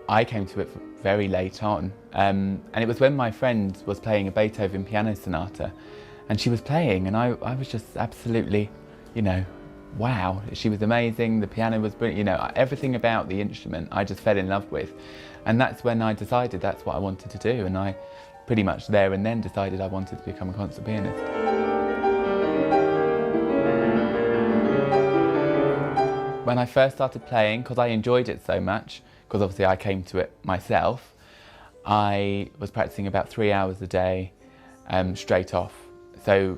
I came to it very late on, and it was when my friend was playing a Beethoven piano sonata, and she was playing, and I was just absolutely, wow. She was amazing, the piano was brilliant, everything about the instrument I just fell in love with. And that's when I decided that's what I wanted to do, and I pretty much there and then decided I wanted to become a concert pianist. When I first started playing, because I enjoyed it so much, because obviously I came to it myself, I was practicing about 3 hours a day straight off. So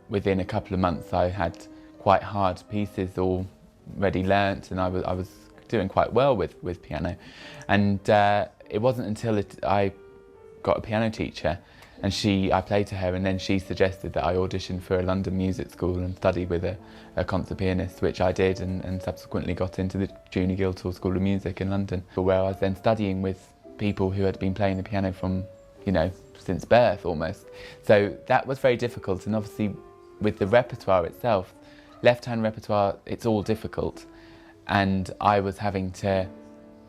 within a couple of months I had quite hard pieces already learnt, and I was doing quite well with piano. And it wasn't until I got a piano teacher, and I played to her, and then she suggested that I audition for a London music school and study with a concert pianist, which I did, and subsequently got into the Junior Guildhall School of Music in London, where I was then studying with people who had been playing the piano from, since birth almost. So that was very difficult, and obviously with the repertoire itself, left-hand repertoire, it's all difficult, and I was having to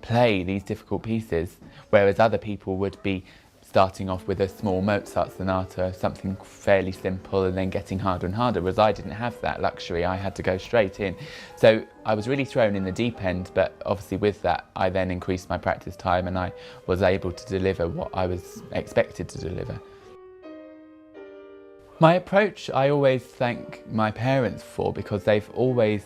play these difficult pieces, whereas other people would be starting off with a small Mozart sonata, something fairly simple, and then getting harder and harder, whereas I didn't have that luxury. I had to go straight in. So I was really thrown in the deep end, but obviously with that I then increased my practice time, and I was able to deliver what I was expected to deliver. My approach, I always thank my parents for, because they've always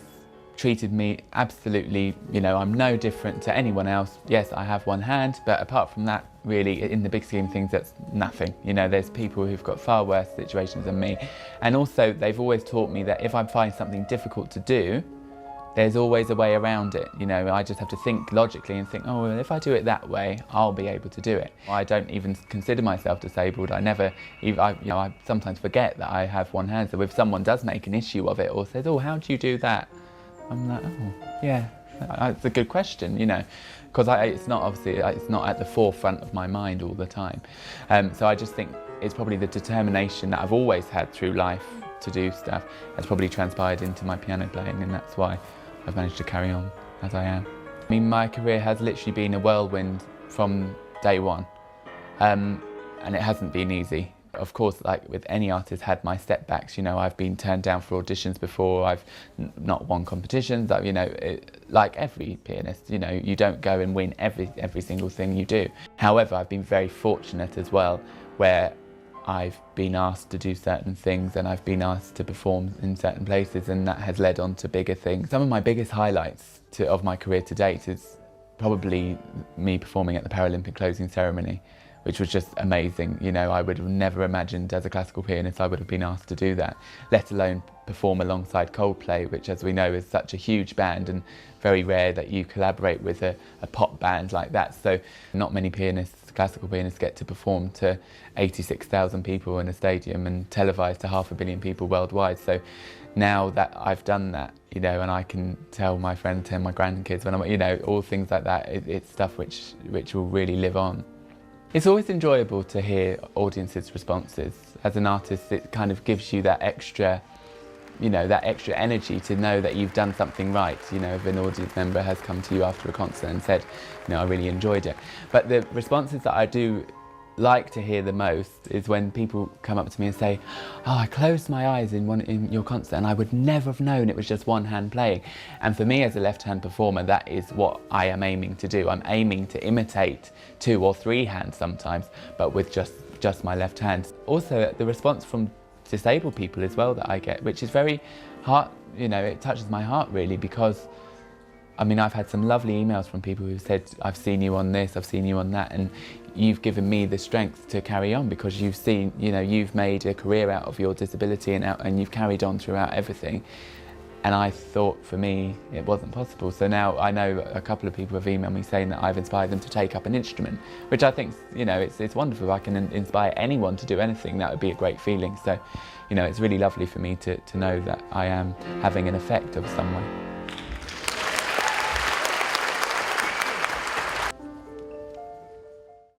treated me absolutely, I'm no different to anyone else. Yes, I have one hand, but apart from that, really, in the big scheme of things, that's nothing. There's people who've got far worse situations than me. And also, they've always taught me that if I find something difficult to do, there's always a way around it. I just have to think logically and think, oh, well, if I do it that way, I'll be able to do it. I don't even consider myself disabled. I sometimes forget that I have one hand. So if someone does make an issue of it or says, oh, how do you do that? I'm like, oh, yeah, it's a good question, because it's not at the forefront of my mind all the time. So I just think it's probably the determination that I've always had through life to do stuff has probably transpired into my piano playing, and that's why I've managed to carry on as I am. My career has literally been a whirlwind from day one, and it hasn't been easy. Of course, like with any artist, had my setbacks. I've been turned down for auditions before. I've not won competitions. Like every pianist, you don't go and win every single thing you do. However, I've been very fortunate as well, where I've been asked to do certain things, and I've been asked to perform in certain places, and that has led on to bigger things. Some of my biggest highlights of my career to date is probably me performing at the Paralympic closing ceremony, which was just amazing. I would have never imagined as a classical pianist I would have been asked to do that, let alone perform alongside Coldplay, which, as we know, is such a huge band, and very rare that you collaborate with a pop band like that. So not many classical pianists get to perform to 86,000 people in a stadium and televised to 500 million people worldwide. So now that I've done that, and I can tell my friends and my grandkids when I'm, all things like that, it's stuff which will really live on. It's always enjoyable to hear audiences' responses. As an artist, it kind of gives you that extra, that extra energy to know that you've done something right. If an audience member has come to you after a concert and said, I really enjoyed it. But the responses that I do like to hear the most is when people come up to me and say, oh, I closed my eyes in your concert and I would never have known it was just one hand playing. And for me as a left-hand performer, that is what I am aiming to do. I'm aiming to imitate 2 or 3 hands sometimes, but with just my left hand. Also, the response from disabled people as well that I get, which is very it touches my heart really, because I've had some lovely emails from people who said, I've seen you on this, I've seen you on that, and you've given me the strength to carry on, because you've seen, you've made a career out of your disability and you've carried on throughout everything. And I thought for me it wasn't possible. So now I know a couple of people have emailed me saying that I've inspired them to take up an instrument, which I think, it's wonderful. If I can inspire anyone to do anything, that would be a great feeling. So, it's really lovely for me to know that I am having an effect of some way.